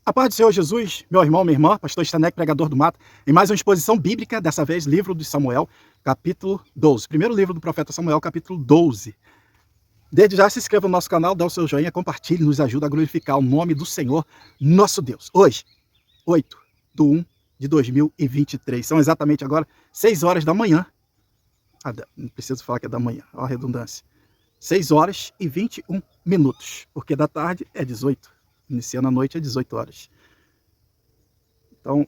A paz do Senhor Jesus, meu irmão, minha irmã, pastor Stanek, pregador do mato, em mais uma exposição bíblica, dessa vez, livro de Samuel, capítulo 12. Primeiro livro do profeta Samuel, capítulo 12. Desde já se inscreva no nosso canal, dá o seu joinha, compartilhe, nos ajuda a glorificar o nome do Senhor, nosso Deus. Hoje, 8/1/2023, são exatamente agora 6 horas da manhã. Não preciso falar que é da manhã, olha a redundância. 6 horas e 21 minutos, porque da tarde é 18. Iniciando a noite é 18 horas. Então,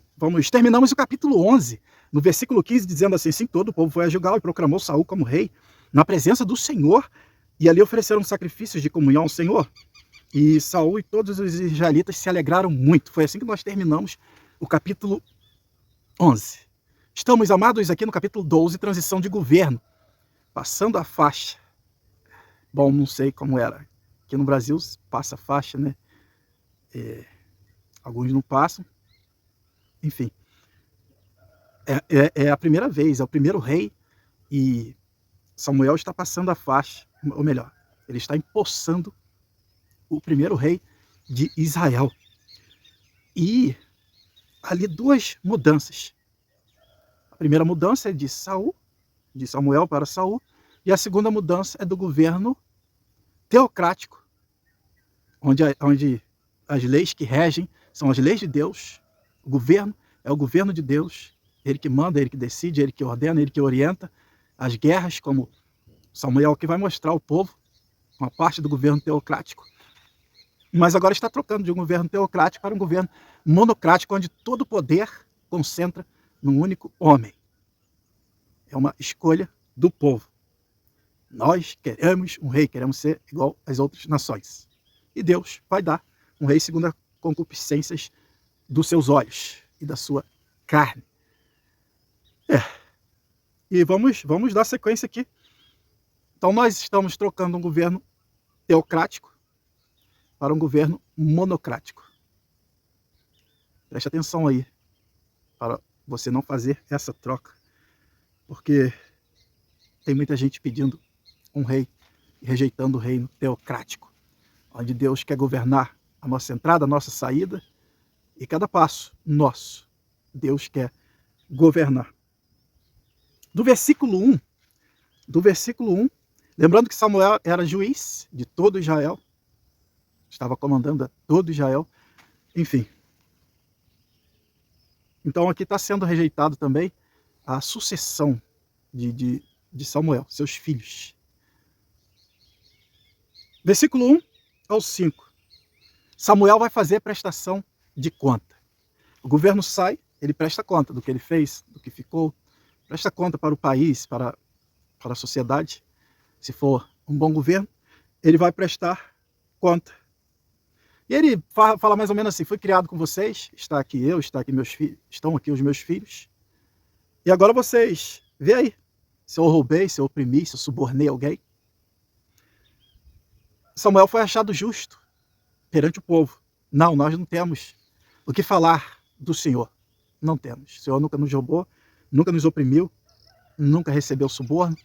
terminamos o capítulo 11, no versículo 15, dizendo assim: sim, todo o povo foi a Gilgal e proclamou Saul como rei, na presença do Senhor, e ali ofereceram sacrifícios de comunhão ao Senhor. E Saul e todos os israelitas se alegraram muito. Foi assim que nós terminamos o capítulo 11. Estamos, amados, aqui no capítulo 12, transição de governo, passando a faixa. Bom, não sei como era. Aqui no Brasil passa a faixa, né? Alguns não passam, enfim, é a primeira vez, é o primeiro rei, e Samuel está passando a faixa, ou melhor, ele está empossando o primeiro rei de Israel. E ali duas mudanças. A primeira mudança é de Samuel para Saul, e a segunda mudança é do governo teocrático, onde as leis que regem são as leis de Deus. O governo é o governo de Deus, ele que manda, ele que decide, ele que ordena, ele que orienta as guerras, como Samuel que vai mostrar ao povo, uma parte do governo teocrático. Mas agora está trocando de um governo teocrático para um governo monocrático, onde todo o poder concentra num único homem. É uma escolha do povo. Nós queremos um rei, queremos ser igual às outras nações. E Deus vai dar um rei segundo as concupiscências dos seus olhos e da sua carne. E vamos dar sequência aqui. Então nós estamos trocando um governo teocrático para um governo monocrático. Preste atenção aí, para você não fazer essa troca, porque tem muita gente pedindo um rei e rejeitando o reino teocrático, onde Deus quer governar a nossa entrada, a nossa saída, e cada passo nosso, Deus quer governar. Do versículo 1, lembrando que Samuel era juiz de todo Israel, estava comandando todo Israel, enfim. Então aqui está sendo rejeitado também a sucessão de Samuel, seus filhos. Versículo 1 ao 5. Samuel vai fazer prestação de conta. O governo sai, ele presta conta do que ele fez, do que ficou, presta conta para o país, para a sociedade. Se for um bom governo, ele vai prestar conta. E ele fala mais ou menos assim: fui criado com vocês, está aqui eu, está aqui meus filhos, estão aqui os meus filhos. E agora vocês, vê aí, se eu roubei, se eu oprimi, se eu subornei alguém. Samuel foi achado justo perante o povo. Não, nós não temos o que falar do Senhor. Não temos. O Senhor nunca nos roubou, nunca nos oprimiu, nunca recebeu suborno,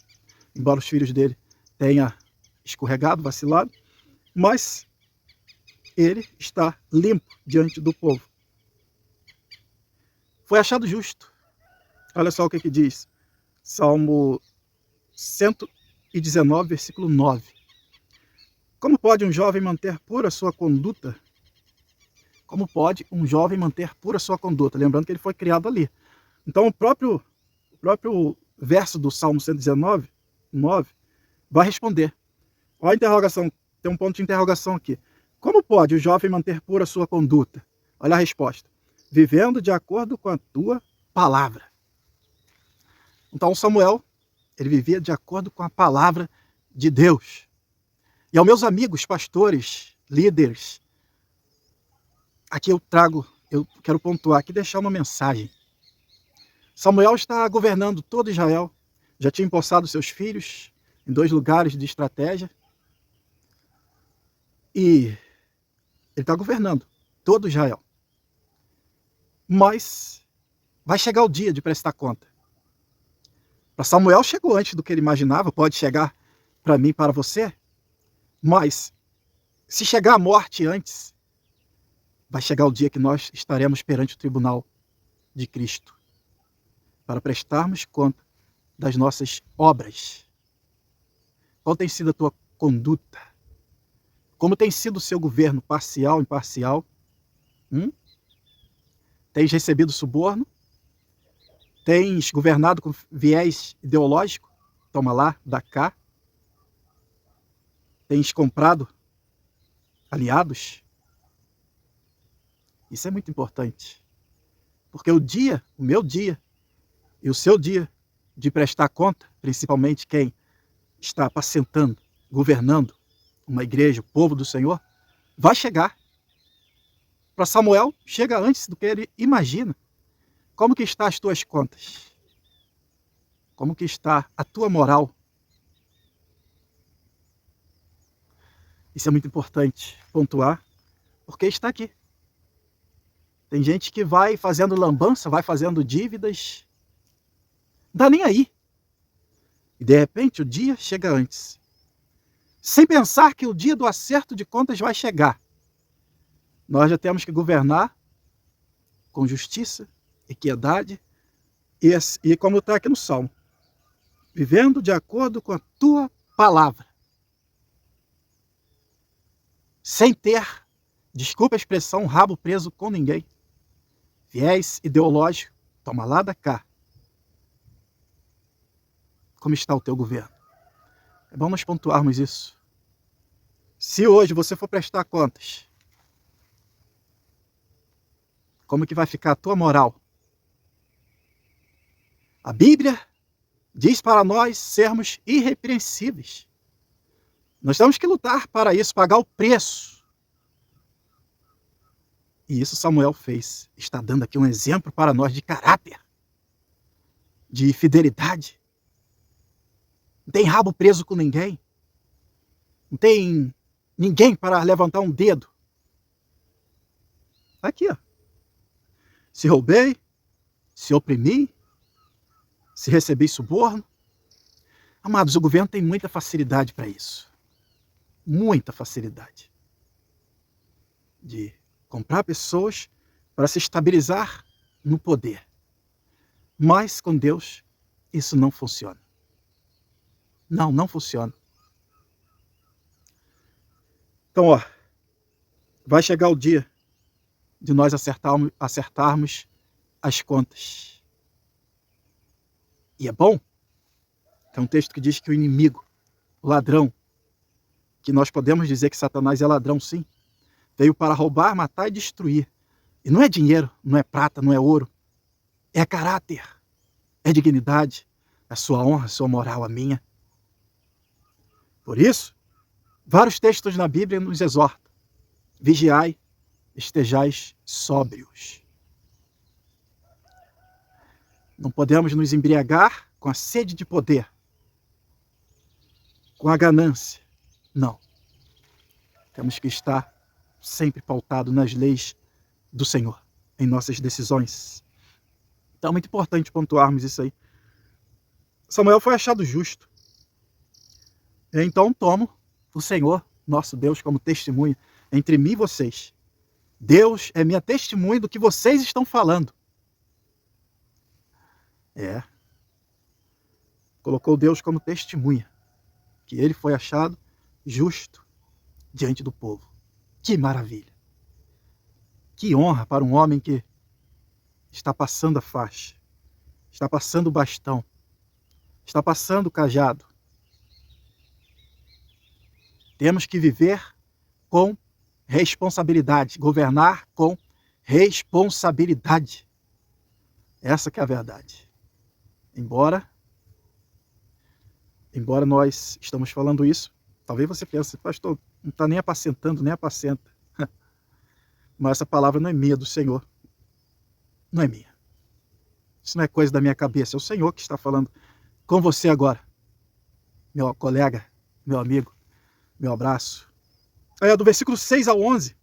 embora os filhos dele tenham escorregado, vacilado, mas ele está limpo diante do povo. Foi achado justo. Olha só o que diz Salmo 119, versículo 9. Como pode um jovem manter pura sua conduta? Como pode um jovem manter pura sua conduta? Lembrando que ele foi criado ali. Então o próprio verso do Salmo 119, 9, vai responder. Olha a interrogação, tem um ponto de interrogação aqui. Como pode o jovem manter pura sua conduta? Olha a resposta: vivendo de acordo com a tua palavra. Então Samuel, ele vivia de acordo com a palavra de Deus. E aos meus amigos, pastores, líderes, aqui eu quero pontuar aqui, deixar uma mensagem. Samuel está governando todo Israel, já tinha empossado seus filhos em 2 lugares de estratégia, e ele está governando todo Israel. Mas vai chegar o dia de prestar conta. Para Samuel chegou antes do que ele imaginava, pode chegar para mim, para você, mas se chegar a morte antes, vai chegar o dia que nós estaremos perante o tribunal de Cristo para prestarmos conta das nossas obras. Qual tem sido a tua conduta? Como tem sido o seu governo parcial, imparcial? Tens recebido suborno? Tens governado com viés ideológico? Toma lá, dá cá. Tens comprado aliados? Isso é muito importante. Porque o meu dia e o seu dia de prestar conta, principalmente quem está apacentando, governando uma igreja, o povo do Senhor, vai chegar. Para Samuel, chega antes do que ele imagina. Como que estão as tuas contas? Como que está a tua moral? Isso é muito importante pontuar, porque está aqui. Tem gente que vai fazendo lambança, vai fazendo dívidas, não dá nem aí. E de repente o dia chega antes. Sem pensar que o dia do acerto de contas vai chegar. Nós já temos que governar com justiça, equidade e como está aqui no Salmo, vivendo de acordo com a tua palavra. Sem ter, desculpa a expressão, rabo preso com ninguém. Viés ideológico, toma lá da cá. Como está o teu governo? É bom nós pontuarmos isso. Se hoje você for prestar contas, como que vai ficar a tua moral? A Bíblia diz para nós sermos irrepreensíveis. Nós temos que lutar para isso, pagar o preço. E isso Samuel fez. Está dando aqui um exemplo para nós de caráter, de fidelidade. Não tem rabo preso com ninguém. Não tem ninguém para levantar um dedo. Aqui, ó. Se roubei, se oprimi, se recebi suborno. Amados, o governo tem muita facilidade para isso. Muita facilidade. De comprar pessoas para se estabilizar no poder. Mas com Deus, isso não funciona. Não funciona. Então, ó, vai chegar o dia de nós acertarmos as contas. E é bom. Tem um texto que diz que o inimigo, o ladrão, que nós podemos dizer que Satanás é ladrão, sim, veio para roubar, matar e destruir. E não é dinheiro, não é prata, não é ouro. É caráter, é dignidade, é a sua honra, a sua moral, a minha. Por isso, vários textos na Bíblia nos exortam. Vigiai, estejais sóbrios. Não podemos nos embriagar com a sede de poder, com a ganância. Não. Temos que estar sempre pautado nas leis do Senhor, em nossas decisões. Então é muito importante pontuarmos isso aí. Samuel foi achado justo. Então tomo o Senhor, nosso Deus, como testemunha entre mim e vocês. Deus é minha testemunha do que vocês estão falando. Colocou Deus como testemunha, que ele foi achado justo diante do povo. Que maravilha! Que honra para um homem que está passando a faixa, está passando o bastão, está passando o cajado. Temos que viver com responsabilidade, governar com responsabilidade. Essa que é a verdade. Embora nós estamos falando isso, talvez você pense, pastor, não está nem apacentando, nem apacenta. Mas essa palavra não é minha, do Senhor. Não é minha. Isso não é coisa da minha cabeça, é o Senhor que está falando com você agora. Meu colega, meu amigo, meu abraço. Do versículo 6 ao 11.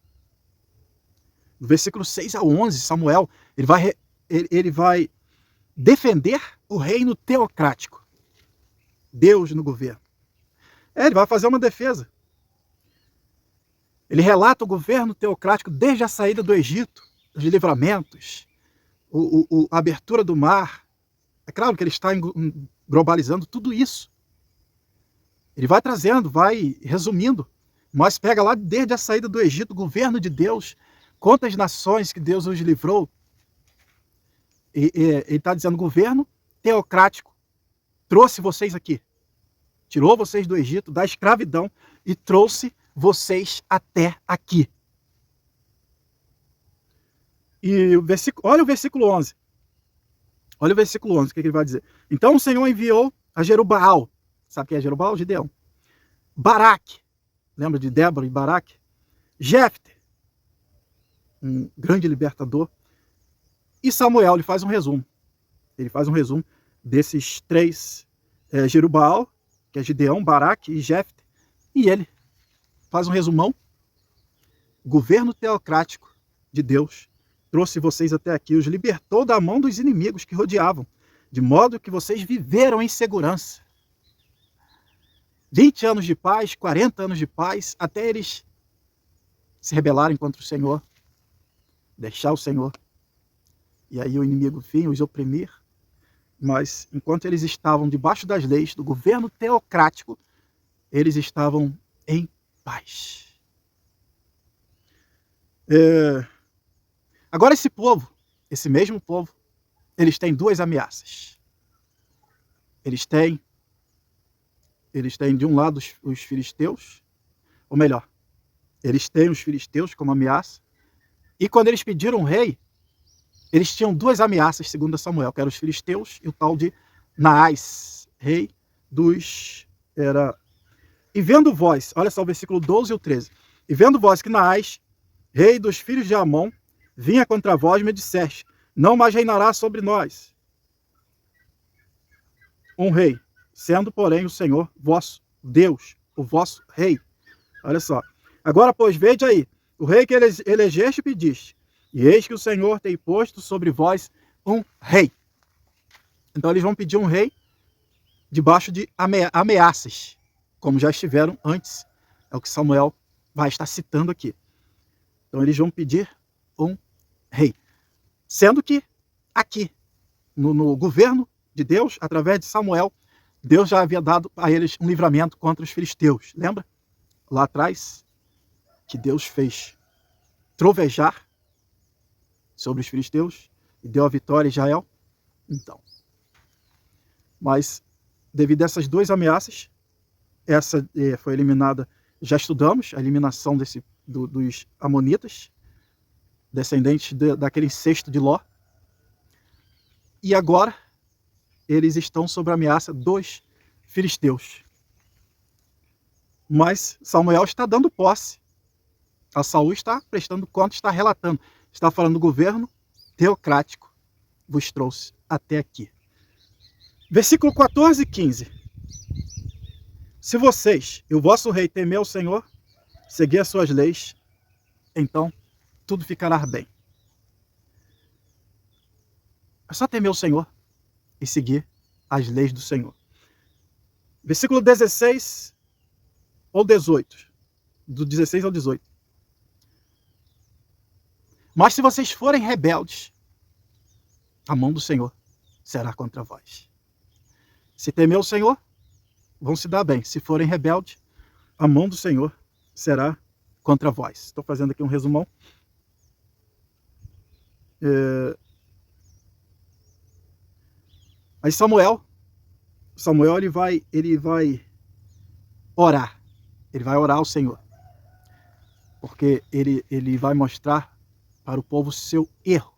Do versículo 6 ao 11, Samuel, ele vai defender o reino teocrático. Deus no governo. Ele vai fazer uma defesa. Ele relata o governo teocrático desde a saída do Egito, os livramentos, a abertura do mar. É claro que ele está globalizando tudo isso. Ele vai trazendo, vai resumindo, mas pega lá desde a saída do Egito, o governo de Deus, quantas nações que Deus os livrou. Ele está dizendo, governo teocrático trouxe vocês aqui, tirou vocês do Egito, da escravidão, e trouxe vocês até aqui. E olha o versículo 11. Olha o versículo 11, o que ele vai dizer. Então o Senhor enviou a Jerubaal. Sabe quem é Jerubaal? Gideão. Baraque. Lembra de Débora e Baraque? Jefté, um grande libertador. E Samuel, ele faz um resumo. Ele faz um resumo desses três, Jerubaal, que é Gideão, Baraque e Jefté. E ele faz um resumão. Governo teocrático de Deus trouxe vocês até aqui, os libertou da mão dos inimigos que rodeavam, de modo que vocês viveram em segurança. 20 anos de paz, 40 anos de paz, até eles se rebelarem contra o Senhor, deixar o Senhor. E aí o inimigo vinha os oprimir. Mas enquanto eles estavam debaixo das leis do governo teocrático, eles estavam em paz. Agora esse povo, esse mesmo povo, eles têm duas ameaças. Eles têm de um lado os filisteus, ou melhor, eles têm os filisteus como ameaça, e quando eles pediram um rei, eles tinham duas ameaças, segundo Samuel, que eram os filisteus e o tal de Naás, rei dos... E vendo vós, olha só o versículo 12 e o 13, e vendo vós que Naás, rei dos filhos de Amon, vinha contra vós, me disseste, não mais reinará sobre nós um rei, sendo, porém, o Senhor vosso Deus, o vosso rei. Olha só. Agora, pois, vede aí, o rei que elegeste e pediste, e eis que o Senhor tem posto sobre vós um rei. Então, eles vão pedir um rei debaixo de ameaças, como já estiveram antes. É o que Samuel vai estar citando aqui. Então, eles vão pedir um rei. Sendo que aqui, no governo de Deus, através de Samuel, Deus já havia dado a eles um livramento contra os filisteus. Lembra? Lá atrás, que Deus fez trovejar sobre os filisteus e deu a vitória a Israel. Então, mas devido a essas duas ameaças, essa foi eliminada, já estudamos a eliminação dos amonitas, descendentes daquele incesto de Ló, e agora eles estão sob a ameaça dos filisteus. Mas Samuel está dando posse. A Saul está prestando conta, está relatando. Está falando do governo teocrático. Vos trouxe até aqui. Versículo 14 e 15. Se vocês e o vosso rei temer o Senhor, seguir as suas leis, então tudo ficará bem. É só temer o Senhor e seguir as leis do Senhor. Versículo 16 ou 18. Do 16 ao 18. Mas se vocês forem rebeldes, a mão do Senhor será contra vós. Se temer o Senhor, vão se dar bem. Se forem rebeldes, a mão do Senhor será contra vós. Estou fazendo aqui um resumão. Aí Samuel ele vai orar. Ele vai orar ao Senhor. Porque ele vai mostrar para o povo seu erro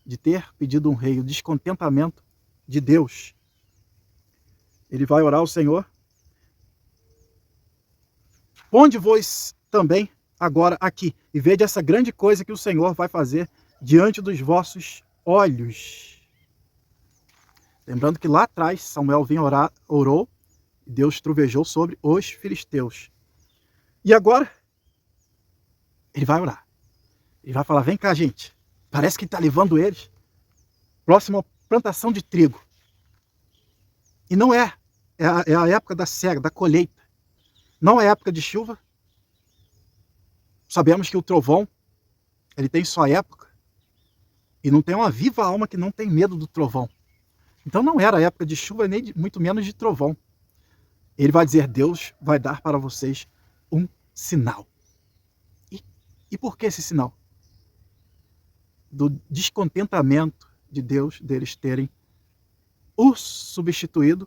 de ter pedido um rei, o descontentamento de Deus. Ele vai orar ao Senhor. Ponde-vos também agora aqui e vede essa grande coisa que o Senhor vai fazer diante dos vossos olhos. Lembrando que lá atrás Samuel vinha orar, orou, e Deus trovejou sobre os filisteus. E agora ele vai orar. Ele vai falar, vem cá, gente. Parece que está levando eles próximo à plantação de trigo. E não é. É a época da cega, da colheita. Não é época de chuva. Sabemos que o trovão, ele tem sua época, e não tem uma viva alma que não tem medo do trovão. Então não era a época de chuva, nem muito menos de trovão. Ele vai dizer, Deus vai dar para vocês um sinal. E por que esse sinal? Do descontentamento de Deus, deles terem o substituído,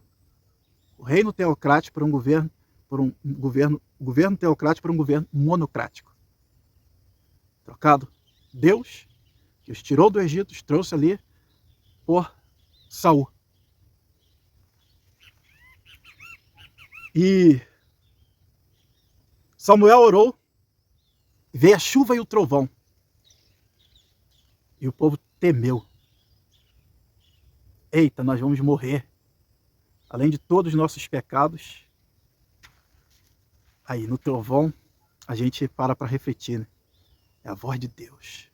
o reino teocrático por um governo teocrático por um governo monocrático. Trocado Deus, que os tirou do Egito, os trouxe ali por Saul. E Samuel orou, veio a chuva e o trovão. E o povo temeu. Eita, nós vamos morrer. Além de todos os nossos pecados. Aí no trovão a gente para refletir, né? É a voz de Deus.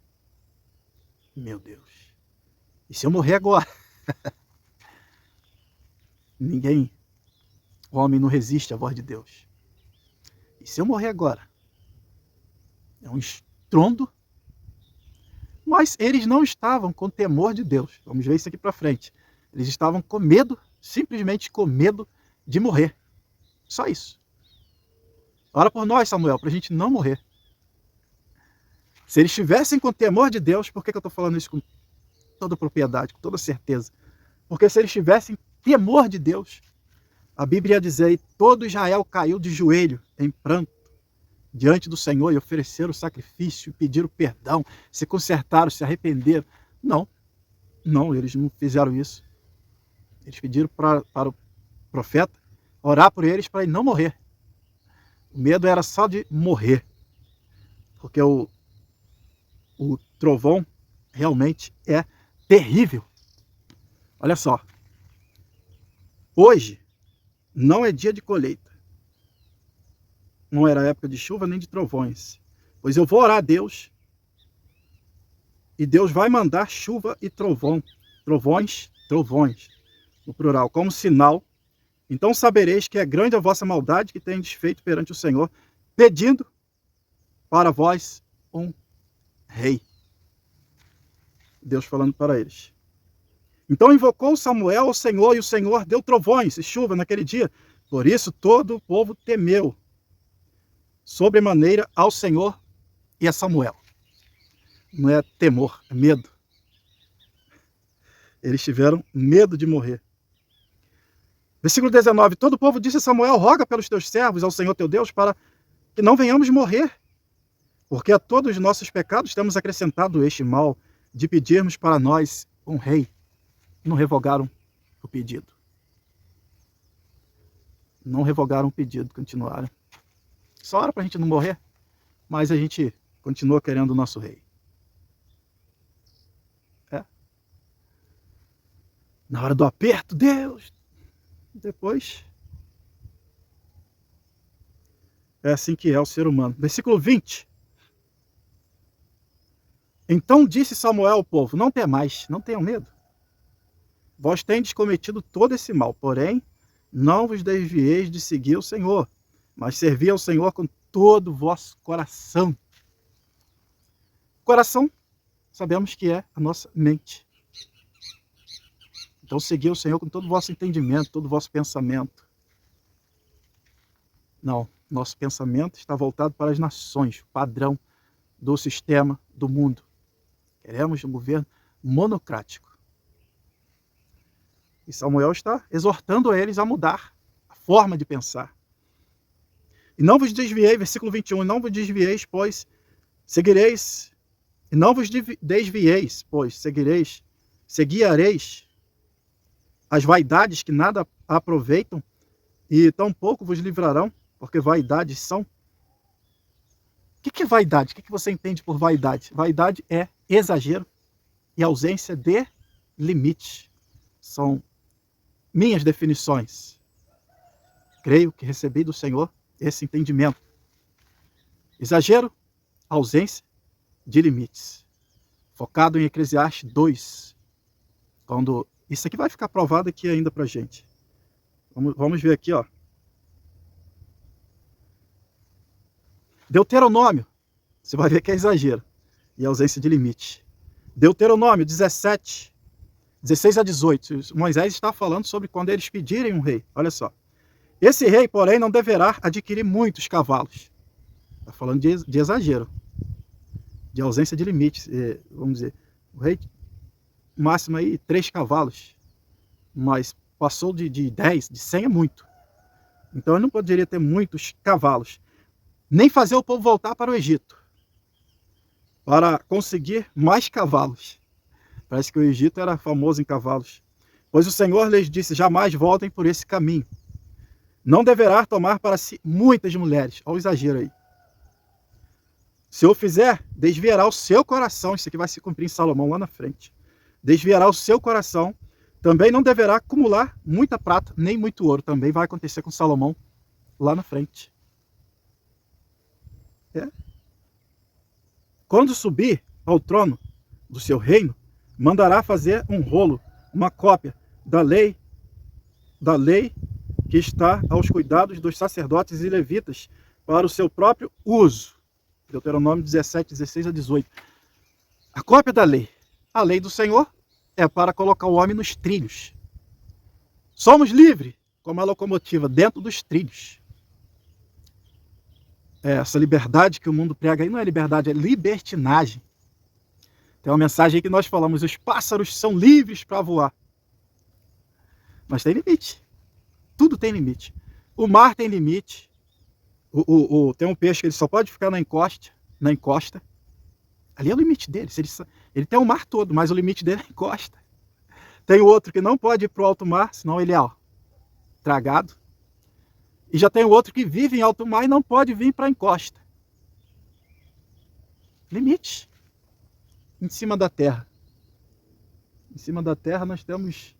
Meu Deus. E se eu morrer agora? O homem não resiste à voz de Deus. E se eu morrer agora? É um estrondo. Mas eles não estavam com temor de Deus. Vamos ver isso aqui para frente. Eles estavam com medo, simplesmente com medo de morrer. Só isso. Ora por nós, Samuel, para a gente não morrer. Se eles estivessem com temor de Deus, por que eu estou falando isso com toda propriedade, com toda certeza? Porque se eles tivessem temor de Deus, a Bíblia ia dizer, todo Israel caiu de joelho em pranto diante do Senhor e ofereceram o sacrifício, pediram perdão, se consertaram, se arrependeram. Não, eles não fizeram isso. Eles pediram para o profeta orar por eles para ele não morrer. O medo era só de morrer, porque o trovão realmente é terrível. Olha só, hoje não é dia de colheita. Não era época de chuva nem de trovões. Pois eu vou orar a Deus. E Deus vai mandar chuva e trovão. Trovões, no plural, como sinal. Então sabereis que é grande a vossa maldade que tendes feito perante o Senhor, pedindo para vós um rei. Deus falando para eles. Então invocou Samuel ao Senhor, e o Senhor deu trovões e chuva naquele dia. Por isso todo o povo temeu sobremaneira ao Senhor e a Samuel. Não é temor, é medo. Eles tiveram medo de morrer. Versículo 19. Todo o povo disse a Samuel, roga pelos teus servos ao Senhor teu Deus, para que não venhamos morrer. Porque a todos os nossos pecados temos acrescentado este mal de pedirmos para nós um rei. Não revogaram o pedido. Não revogaram o pedido, continuaram. Só hora para a gente não morrer, mas a gente continua querendo o nosso rei. Na hora do aperto, Deus. Depois, é assim que é o ser humano. Versículo 20. Então disse Samuel ao povo, não temais, não tenham medo. Vós tendes cometido todo esse mal, porém, não vos desvieis de seguir o Senhor, mas servi ao Senhor com todo o vosso coração. Coração, sabemos que é a nossa mente. Então, seguir o Senhor com todo o vosso entendimento, todo o vosso pensamento. Não, nosso pensamento está voltado para as nações, o padrão do sistema do mundo. Queremos um governo monocrático. E Samuel está exortando eles a mudar a forma de pensar. E não vos desviei, versículo 21, não vos desvieis, pois seguireis, e não vos desvieis, pois seguiareis as vaidades que nada aproveitam, e tampouco vos livrarão, porque vaidades são... O que é vaidade? O que você entende por vaidade? Vaidade é exagero e ausência de limite. São minhas definições. Creio que recebi do Senhor esse entendimento. Exagero, ausência de limites. Focado em Eclesiastes 2. Quando... Isso aqui vai ficar provado aqui ainda pra gente. Vamos ver aqui, ó. Deuteronômio Você vai ver que é exagero e ausência de limite. Deuteronômio 17, 16 a 18. Moisés está falando sobre quando eles pedirem um rei. Olha só. Esse rei, porém, não deverá adquirir muitos cavalos. Está falando de exagero, de ausência de limites. Vamos dizer, o rei máximo aí 3 cavalos, mas passou de 10, de 100 é muito. Então ele não poderia ter muitos cavalos, nem fazer o povo voltar para o Egito, para conseguir mais cavalos. Parece que o Egito era famoso em cavalos. Pois o Senhor lhes disse, jamais voltem por esse caminho. Não deverá tomar para si muitas mulheres. Olha o exagero aí. Se o fizer, desviará o seu coração. Isso aqui vai se cumprir em Salomão lá na frente. Desviará o seu coração. Também não deverá acumular muita prata, nem muito ouro. Também vai acontecer com Salomão lá na frente. Quando subir ao trono do seu reino, mandará fazer um rolo, uma cópia da lei que está aos cuidados dos sacerdotes e levitas para o seu próprio uso. Deuteronômio 17, 16 a 18. A cópia da lei. A lei do Senhor é para colocar o homem nos trilhos. Somos livres, como a locomotiva, dentro dos trilhos. Essa liberdade que o mundo prega aí não é liberdade, é libertinagem. Tem uma mensagem aí que nós falamos, os pássaros são livres para voar. Mas tem limite. Tudo tem limite. O mar tem limite. Tem um peixe que ele só pode ficar na encosta. Ali é o limite dele. Ele tem o mar todo, mas o limite dele é a encosta. Tem outro que não pode ir para o alto mar, senão ele é tragado. E já tem o outro que vive em alto mar e não pode vir para a encosta. Limite. Em cima da terra. Em cima da terra nós temos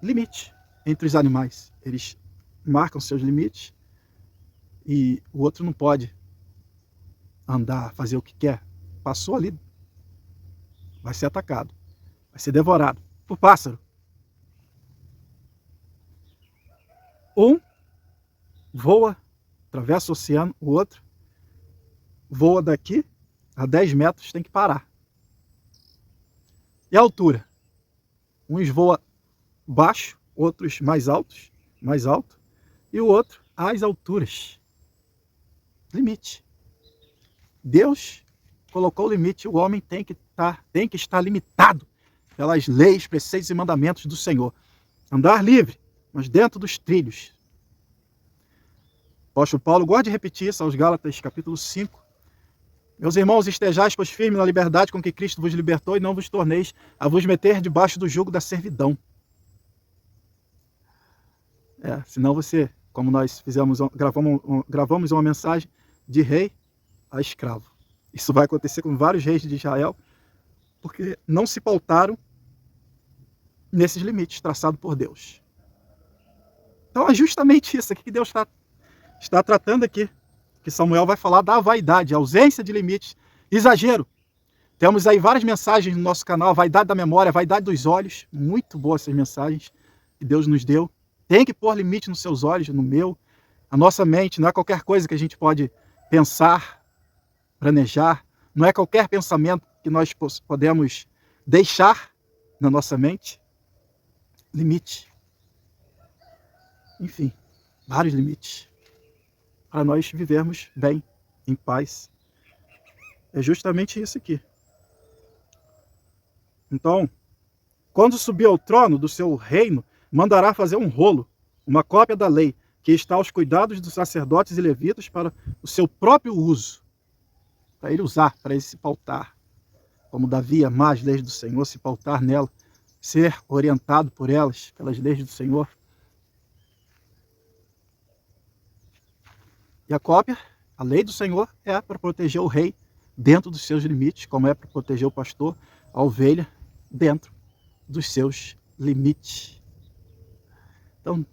limite entre os animais. Eles marcam seus limites e o outro não pode andar, fazer o que quer. Passou ali, vai ser atacado, vai ser devorado por pássaro. Um voa, atravessa o oceano, o outro voa daqui a 10 metros, tem que parar. E a altura? Uns voam baixo, outros mais alto, e o outro às alturas. Limite. Deus colocou o limite, o homem tem que estar limitado pelas leis, preceitos e mandamentos do Senhor. Andar livre, mas dentro dos trilhos. O apóstolo Paulo gosta de repetir isso aos Gálatas, capítulo 5. Meus irmãos, estejais, pois, firmes na liberdade com que Cristo vos libertou e não vos torneis a vos meter debaixo do jugo da servidão. Senão você, como nós gravamos uma mensagem de rei a escravo. Isso vai acontecer com vários reis de Israel, porque não se pautaram nesses limites traçados por Deus. Então é justamente isso aqui que Deus está tratando aqui, que Samuel vai falar da vaidade, ausência de limites, exagero. Temos aí várias mensagens no nosso canal, a vaidade da memória, a vaidade dos olhos, muito boas essas mensagens que Deus nos deu. Tem que pôr limite nos seus olhos, no meu. A nossa mente não é qualquer coisa que a gente pode pensar, planejar, não é qualquer pensamento que nós podemos deixar na nossa mente. Limite. Enfim, vários limites para nós vivermos bem, em paz. É justamente isso aqui. Então, quando subir ao trono do seu reino, mandará fazer um rolo, uma cópia da lei, que está aos cuidados dos sacerdotes e levitas para o seu próprio uso. Para ele usar, para ele se pautar. Como Davi amar as leis do Senhor, se pautar nela, ser orientado por elas, pelas leis do Senhor. E a cópia, a lei do Senhor, é para proteger o rei dentro dos seus limites, como é para proteger o pastor, a ovelha, dentro dos seus limites. Então,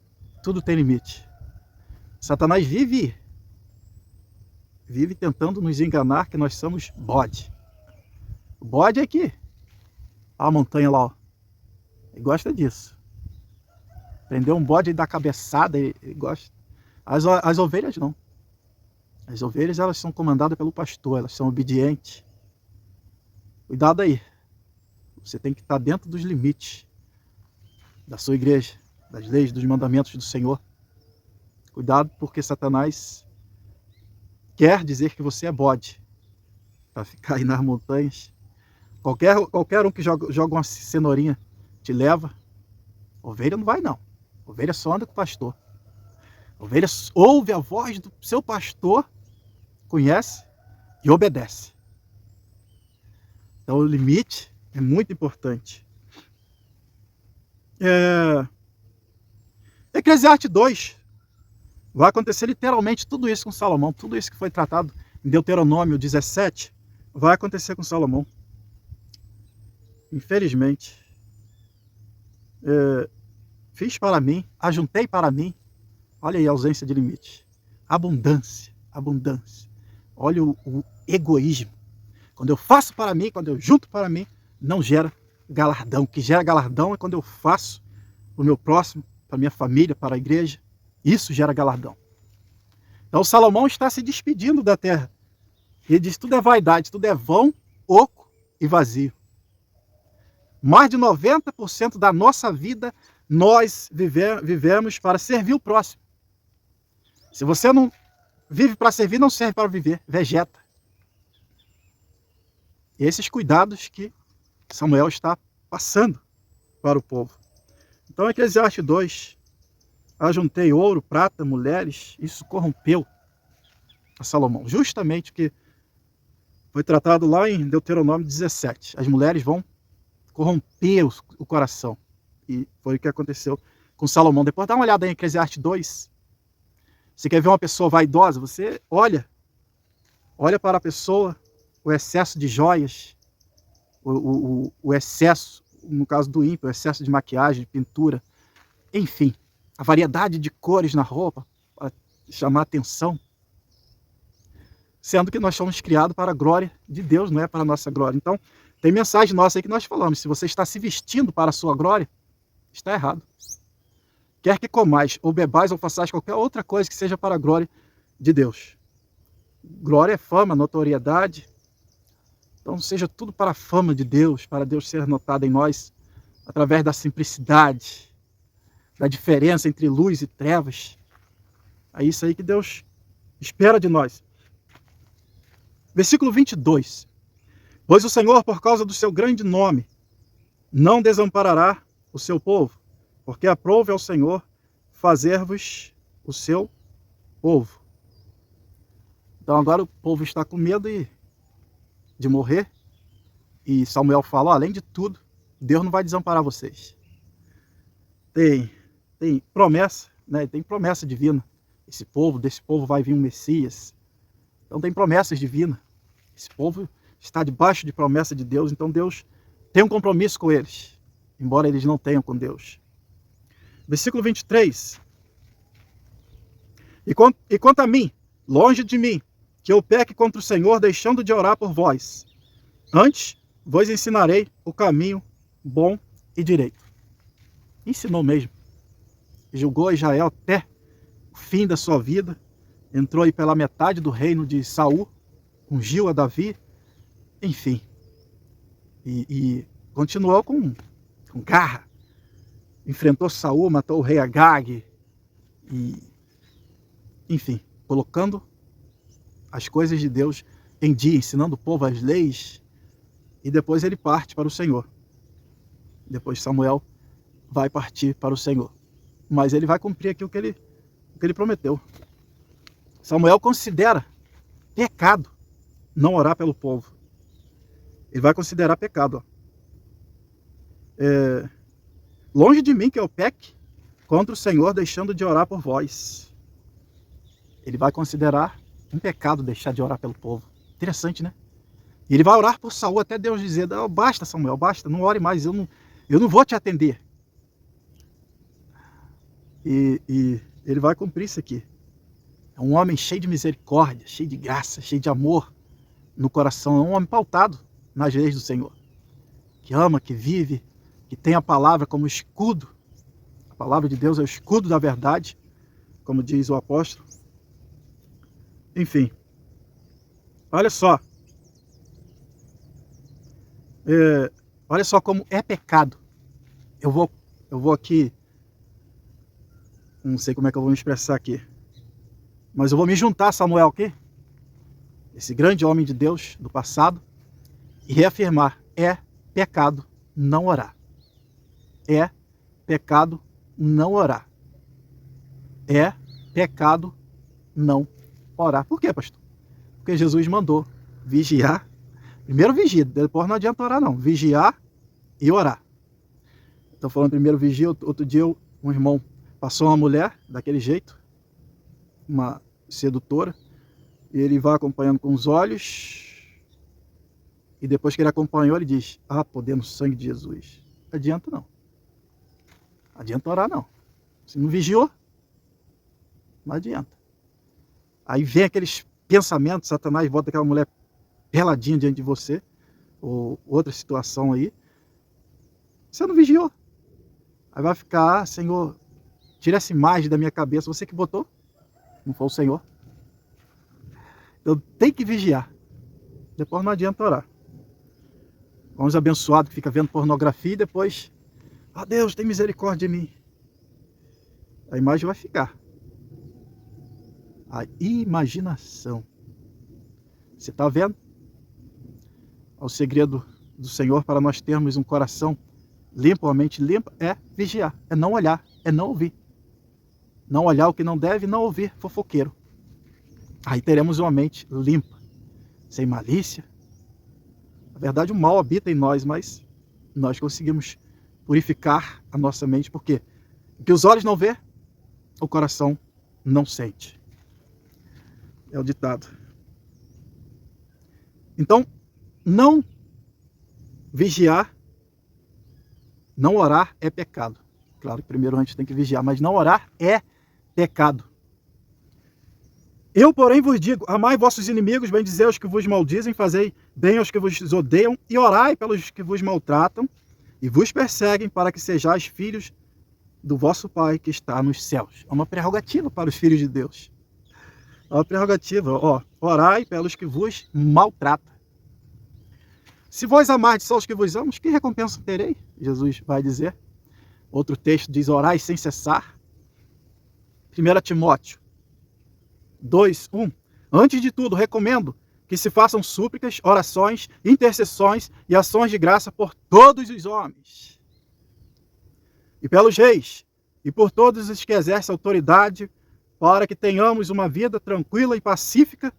tudo tem limite. Satanás vive tentando nos enganar que nós somos bode. O bode é aqui. Olha a montanha lá, ó. Ele gosta disso. Prender um bode e dar cabeçada, ele gosta. As ovelhas não. As ovelhas, elas são comandadas pelo pastor, elas são obedientes. Cuidado aí. Você tem que estar dentro dos limites da sua igreja, das leis, dos mandamentos do Senhor. Cuidado, porque Satanás quer dizer que você é bode para ficar aí nas montanhas. Qualquer um que joga uma cenourinha te leva. Ovelha não vai, não. Ovelha só anda com o pastor. Ovelha ouve a voz do seu pastor, conhece e obedece. Então o limite é muito importante. Eclesiastes 2. Vai acontecer literalmente tudo isso com Salomão. Tudo isso que foi tratado em Deuteronômio 17 vai acontecer com Salomão. Infelizmente. Fiz para mim, ajuntei para mim. Olha aí a ausência de limite. Abundância, abundância. Olha o egoísmo. Quando eu faço para mim, quando eu junto para mim, não gera galardão. O que gera galardão é quando eu faço para o meu próximo, para a minha família, para a igreja. Isso gera galardão. Então Salomão está se despedindo da terra. Ele diz: tudo é vaidade, tudo é vão, oco e vazio. Mais de 90% da nossa vida nós vivemos para servir o próximo. Se você não vive para servir, não serve para viver, vegeta. E esses cuidados que Samuel está passando para o povo. Então, Eclesiastes 2, ajuntei ouro, prata, mulheres, isso corrompeu a Salomão. Justamente o que foi tratado lá em Deuteronômio 17. As mulheres vão corromper o coração. E foi o que aconteceu com Salomão. Depois dá uma olhada em Eclesiastes 2. Você quer ver uma pessoa vaidosa? Você olha para a pessoa, o excesso de joias, o excesso, no caso do ímpio, o excesso de maquiagem, de pintura, enfim, a variedade de cores na roupa para chamar atenção, sendo que nós somos criados para a glória de Deus, não é para a nossa glória. Então, tem mensagem nossa aí que nós falamos: se você está se vestindo para a sua glória, está errado. Quer que comais, ou bebais, ou façais qualquer outra coisa que seja para a glória de Deus. Glória é fama, notoriedade. Então seja tudo para a fama de Deus, para Deus ser notado em nós, através da simplicidade, da diferença entre luz e trevas. É isso aí que Deus espera de nós. Versículo 22. Pois o Senhor, por causa do seu grande nome, não desamparará o seu povo, porque aprove ao Senhor fazer-vos o seu povo. Então agora o povo está com medo de morrer. E Samuel fala: ó, além de tudo, Deus não vai desamparar vocês. Tem promessa, né? Tem promessa divina. Desse povo vai vir um Messias. Então tem promessas divinas. Esse povo está debaixo de promessa de Deus. Então Deus tem um compromisso com eles, embora eles não tenham com Deus. Versículo 23. E quanto a mim, longe de mim, que eu peque contra o Senhor, deixando de orar por vós. Antes, vos ensinarei o caminho bom e direito. Ensinou mesmo. Julgou Israel até o fim da sua vida. Entrou aí pela metade do reino de Saul, ungiu a Davi. Enfim. E continuou com garra. Enfrentou Saul, matou o rei Agag. Enfim, colocando as coisas de Deus em dia, ensinando o povo as leis. E depois ele parte para o Senhor. Depois Samuel vai partir para o Senhor. Mas ele vai cumprir aqui o que ele prometeu. Samuel considera pecado não orar pelo povo. Ele vai considerar pecado. Longe de mim que eu peque contra o Senhor, deixando de orar por vós. Ele vai considerar um pecado deixar de orar pelo povo. Interessante, né? E ele vai orar por Saul até Deus dizer: oh, basta, Samuel, basta, não ore mais, eu não vou te atender. E ele vai cumprir isso aqui. É um homem cheio de misericórdia, cheio de graça, cheio de amor no coração. É um homem pautado nas leis do Senhor, que ama, que vive, que tem a palavra como escudo. A palavra de Deus é o escudo da verdade, como diz o apóstolo. Enfim, olha só. Olha só como é pecado. Eu vou aqui, não sei como é que eu vou me expressar aqui, mas eu vou me juntar a Samuel aqui, esse grande homem de Deus do passado, e reafirmar: é pecado não orar. É pecado não orar. É pecado não orar. Por quê, pastor? Porque Jesus mandou vigiar. Primeiro vigia, depois não adianta orar não. Vigiar e orar. Estou falando primeiro vigia, outro dia um irmão passou uma mulher daquele jeito, uma sedutora, e ele vai acompanhando com os olhos, e depois que ele acompanhou, ele diz: ah, poder no sangue de Jesus. Não adianta não. Não adianta orar não. Se não vigiou, não adianta. Aí vem aqueles pensamentos, Satanás bota aquela mulher peladinha diante de você, ou outra situação aí, você não vigiou. Aí vai ficar: ah, Senhor, tira essa imagem da minha cabeça, você que botou, não foi o Senhor. Então tem que vigiar, depois não adianta orar. Uns abençoados que fica vendo pornografia e depois: ah, Deus, tem misericórdia de mim. A imagem vai ficar. A imaginação. Você está vendo? O segredo do Senhor para nós termos um coração limpo, uma mente limpa, é vigiar, é não olhar, é não ouvir. Não olhar o que não deve, não ouvir fofoqueiro. Aí teremos uma mente limpa, sem malícia. Na verdade, o mal habita em nós, mas nós conseguimos purificar a nossa mente, porque o que os olhos não vê, o coração não sente. É o ditado. Então, não vigiar, não orar é pecado. Claro que primeiro a gente tem que vigiar, mas não orar é pecado. Eu, porém, vos digo: amai vossos inimigos, bendizei os que vos maldizem, fazei bem aos que vos odeiam, e orai pelos que vos maltratam e vos perseguem, para que sejais filhos do vosso Pai que está nos céus. É uma prerrogativa para os filhos de Deus. É uma prerrogativa, ó, orai pelos que vos maltratam. Se vós amardes só os que vos amam, que recompensa terei? Jesus vai dizer. Outro texto diz: orai sem cessar. 1 Timóteo 2:1. Antes de tudo, recomendo que se façam súplicas, orações, intercessões e ações de graça por todos os homens, e pelos reis, e por todos os que exercem autoridade, para que tenhamos uma vida tranquila e pacífica,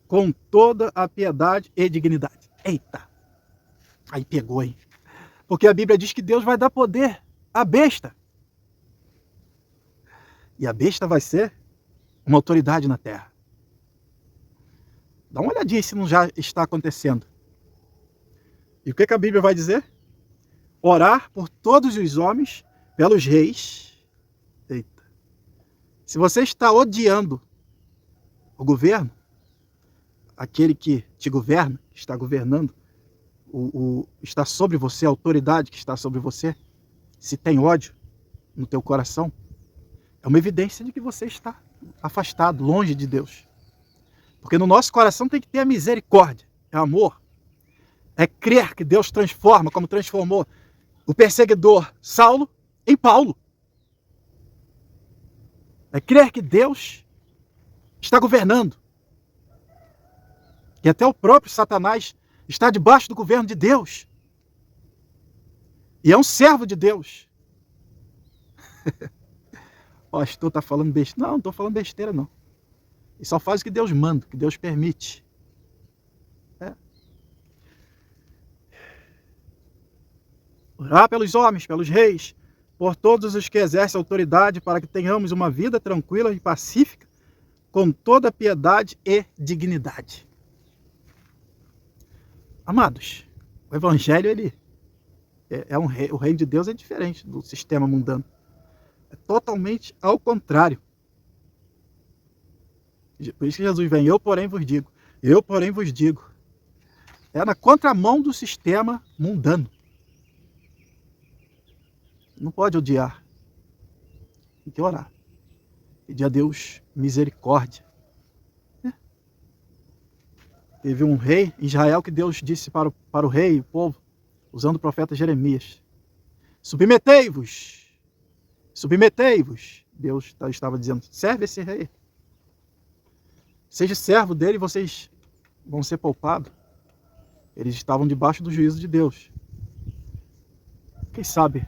com toda a piedade e dignidade. Eita! Aí pegou, hein? Porque a Bíblia diz que Deus vai dar poder à besta. E a besta vai ser uma autoridade na terra. Dá uma olhadinha se não já está acontecendo. E o que a Bíblia vai dizer? Orar por todos os homens, pelos reis. Eita. Se você está odiando o governo, aquele que te governa, que está governando, está sobre você, a autoridade que está sobre você, se tem ódio no teu coração, é uma evidência de que você está afastado, longe de Deus. Porque no nosso coração tem que ter a misericórdia, é amor. É crer que Deus transforma, como transformou o perseguidor Saulo em Paulo. É crer que Deus está governando. E até o próprio Satanás está debaixo do governo de Deus. E é um servo de Deus. O pastor está falando besteira. Não estou falando besteira, não. E só faz o que Deus manda, o que Deus permite. É. Orar pelos homens, pelos reis, por todos os que exercem autoridade, para que tenhamos uma vida tranquila e pacífica, com toda piedade e dignidade. Amados, o Evangelho, o reino de Deus é diferente do sistema mundano. É totalmente ao contrário. Por isso que Jesus vem: eu porém vos digo. Eu porém vos digo. É na contramão do sistema mundano. Não pode odiar. Tem que orar. Pedir a Deus misericórdia. É. Teve um rei em Israel que Deus disse para o rei e o povo, usando o profeta Jeremias: submetei-vos, submetei-vos. Deus estava dizendo: serve esse rei. Seja servo dele e vocês vão ser poupados. Eles estavam debaixo do juízo de Deus. Quem sabe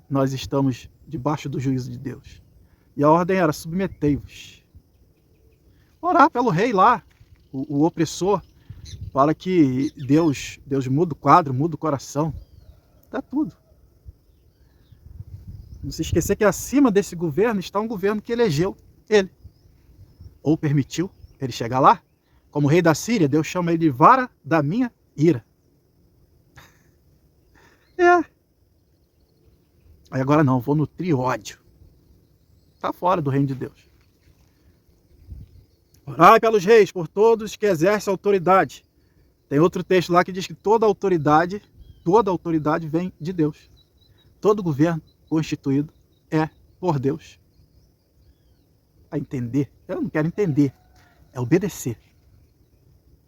nós estamos debaixo do juízo de Deus. E a ordem era: submetei-vos. Orar pelo rei lá, o opressor, para que Deus mude o quadro, mude o coração. Dá tudo. Não se esquecer que acima desse governo está um governo que elegeu ele. Ou permitiu ele chegar lá. Como rei da Síria, Deus chama ele de vara da minha ira. Aí agora não, vou nutrir ódio. Está fora do reino de Deus. Orai pelos reis, por todos que exercem autoridade. Tem outro texto lá que diz que toda autoridade vem de Deus. Todo governo constituído é por Deus. A entender? Eu não quero entender. É obedecer.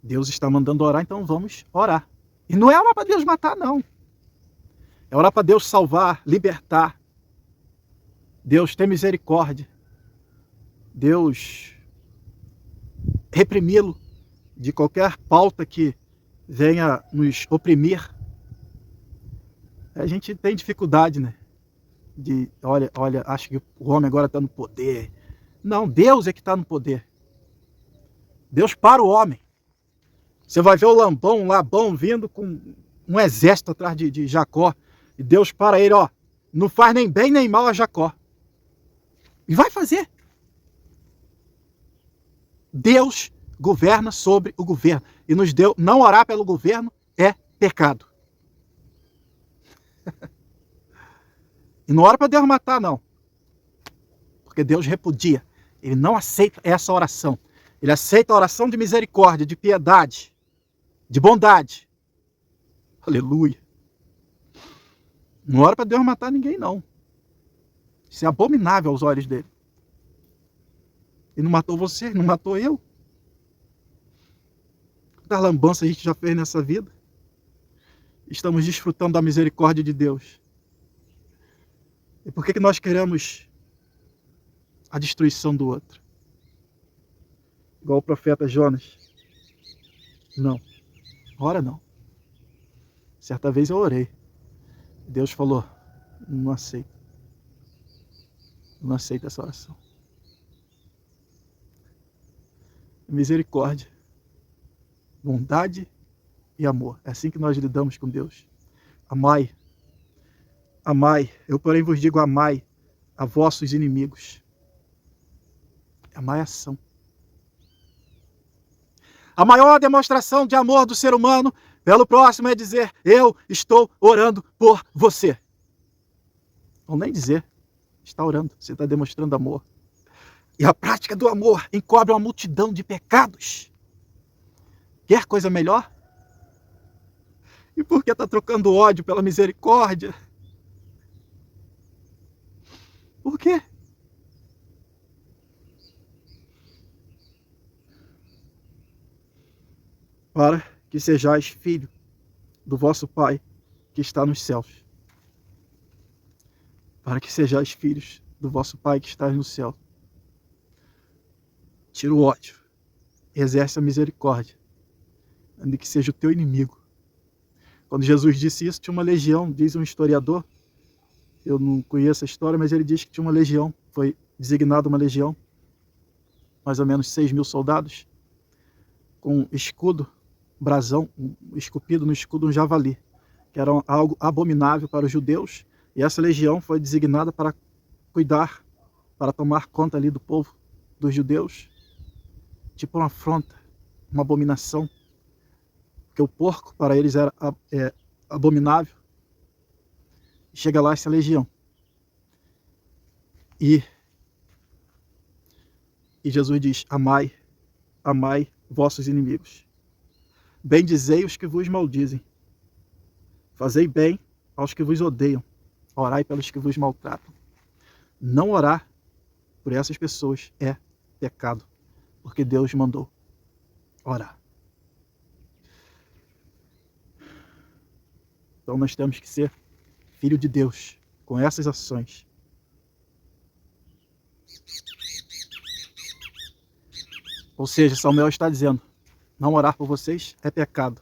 Deus está mandando orar, então vamos orar. E não é orar para Deus matar, não. É orar para Deus salvar, libertar. Deus ter misericórdia. Deus reprimi-lo de qualquer pauta que venha nos oprimir. A gente tem dificuldade, né? Olha, acho que o homem agora está no poder. Não, Deus é que está no poder. Deus para o homem. Você vai ver o Labão vindo com um exército atrás de Jacó. E Deus para ele, ó. Não faz nem bem nem mal a Jacó. E vai fazer. Deus governa sobre o governo. E nos deu, não orar pelo governo é pecado. E não ora para Deus matar, não. Porque Deus repudia. Ele não aceita essa oração. Ele aceita a oração de misericórdia, de piedade, de bondade. Aleluia. Não ora para Deus matar ninguém, não. Isso é abominável aos olhos dele. Ele não matou você, não matou eu. Quanta lambança a gente já fez nessa vida. Estamos desfrutando da misericórdia de Deus. E por que nós queremos a destruição do outro? Igual o profeta Jonas. Não. Ora não. Certa vez eu orei. Deus falou: não aceito. Não aceito essa oração. Misericórdia, bondade e amor. É assim que nós lidamos com Deus. Amai. Amai. Eu, porém, vos digo: amai a vossos inimigos. Amai a ação. A maior demonstração de amor do ser humano pelo próximo é dizer: eu estou orando por você. Ou nem dizer, está orando, você está demonstrando amor. E a prática do amor encobre uma multidão de pecados. Quer coisa melhor? E por que está trocando ódio pela misericórdia? Por quê? Para que sejais filho do vosso Pai que está nos céus. Para que sejais filhos do vosso Pai que está no céu. Tira o ódio. Exerce a misericórdia. Ainda que seja o teu inimigo. Quando Jesus disse isso, tinha uma legião, diz um historiador. Eu não conheço a história, mas ele diz que tinha uma legião. Foi designada uma legião. Mais ou menos 6.000 soldados. Com escudo, brasão, esculpido no escudo um javali. Que era algo abominável para os judeus. E essa legião foi designada para cuidar, para tomar conta ali do povo, dos judeus. Tipo uma afronta, uma abominação. Porque o porco para eles era abominável. Chega lá essa legião. E Jesus diz: amai, amai vossos inimigos. Bendizei os que vos maldizem. Fazei bem aos que vos odeiam. Orai pelos que vos maltratam. Não orar por essas pessoas é pecado. Porque Deus mandou orar. Então nós temos que ser filho de Deus com essas ações. Ou seja, Samuel está dizendo, não orar por vocês é pecado.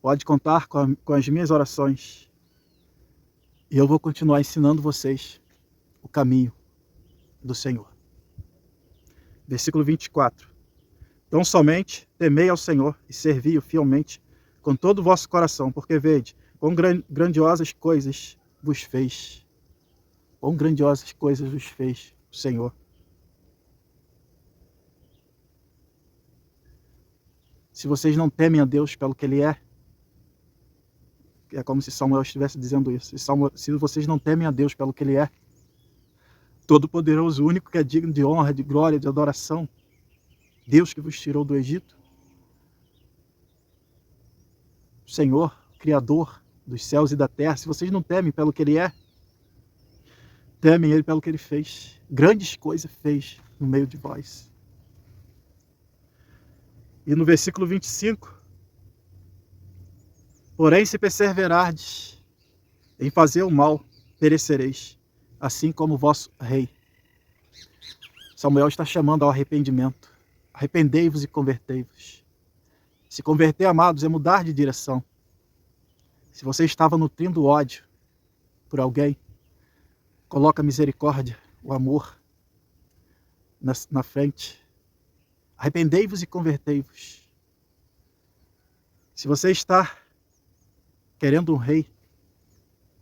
Pode contar com as minhas orações. E eu vou continuar ensinando vocês o caminho do Senhor. Versículo 24. Então somente temei ao Senhor e servi-o fielmente com todo o vosso coração, porque vede, quão grandiosas coisas vos fez. Quão grandiosas coisas vos fez o Senhor. Se vocês não temem a Deus pelo que Ele é como se Samuel estivesse dizendo isso. Se vocês não temem a Deus pelo que Ele é, Todo-Poderoso, único que é digno de honra, de glória, de adoração, Deus que vos tirou do Egito, Senhor, Criador dos céus e da terra, se vocês não temem pelo que Ele é, temem Ele pelo que Ele fez. Grandes coisas fez no meio de vós. E no versículo 25, porém se perseverardes em fazer o mal, perecereis, assim como o vosso rei. Samuel está chamando ao arrependimento. Arrependei-vos e convertei-vos. Se converter, amados, é mudar de direção. Se você estava nutrindo ódio por alguém, coloca a misericórdia, o amor na frente. Arrependei-vos e convertei-vos. Se você está querendo um rei,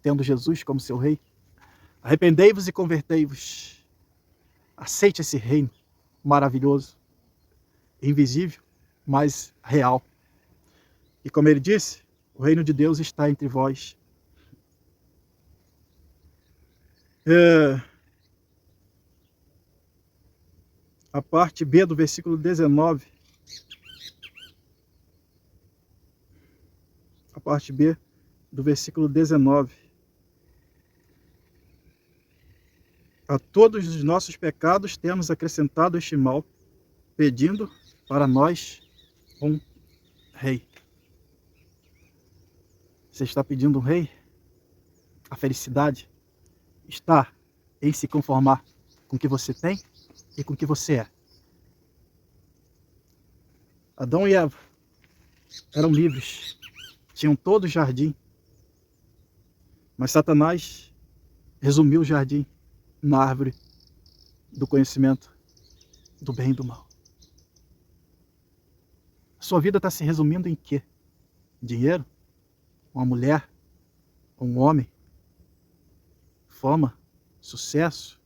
tendo Jesus como seu rei, arrependei-vos e convertei-vos. Aceite esse reino maravilhoso, invisível, mas real. E como ele disse, o reino de Deus está entre vós. A parte B do versículo 19. A parte B do versículo 19. A todos os nossos pecados temos acrescentado este mal, pedindo para nós um rei. Você está pedindo um rei? A felicidade está em se conformar com o que você tem e com o que você é. Adão e Eva eram livres, tinham todo o jardim, mas Satanás resumiu o jardim na árvore do conhecimento do bem e do mal. A sua vida está se resumindo em quê? Dinheiro? Uma mulher? Um homem? Fama? Sucesso?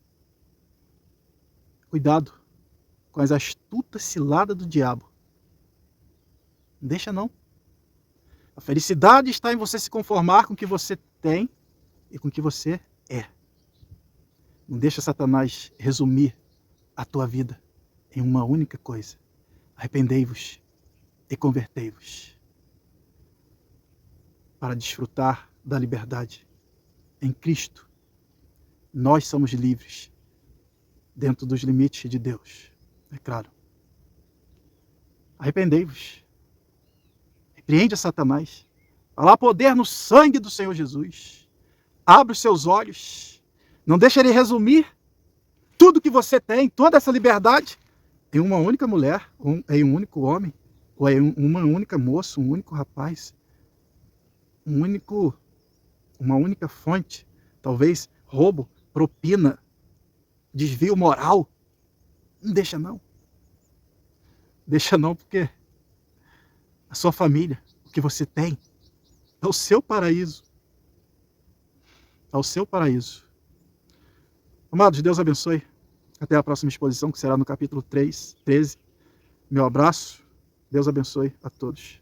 Cuidado com as astutas ciladas do diabo. Não deixa não. A felicidade está em você se conformar com o que você tem e com o que você é. Não deixa Satanás resumir a tua vida em uma única coisa. Arrependei-vos e convertei-vos para desfrutar da liberdade em Cristo. Nós somos livres dentro dos limites de Deus, é claro. Arrependei-vos. Repreende a Satanás. Há poder no sangue do Senhor Jesus. Abre os seus olhos. Não deixe ele resumir tudo que você tem, toda essa liberdade, em uma única mulher, em um único homem, ou em uma única moça, um único rapaz, uma única fonte, talvez roubo, propina, desvio moral. Não deixa não. Deixa não, porque a sua família, o que você tem, é o seu paraíso. É o seu paraíso. Amados, Deus abençoe. Até a próxima exposição, que será no capítulo 13. Meu abraço. Deus abençoe a todos.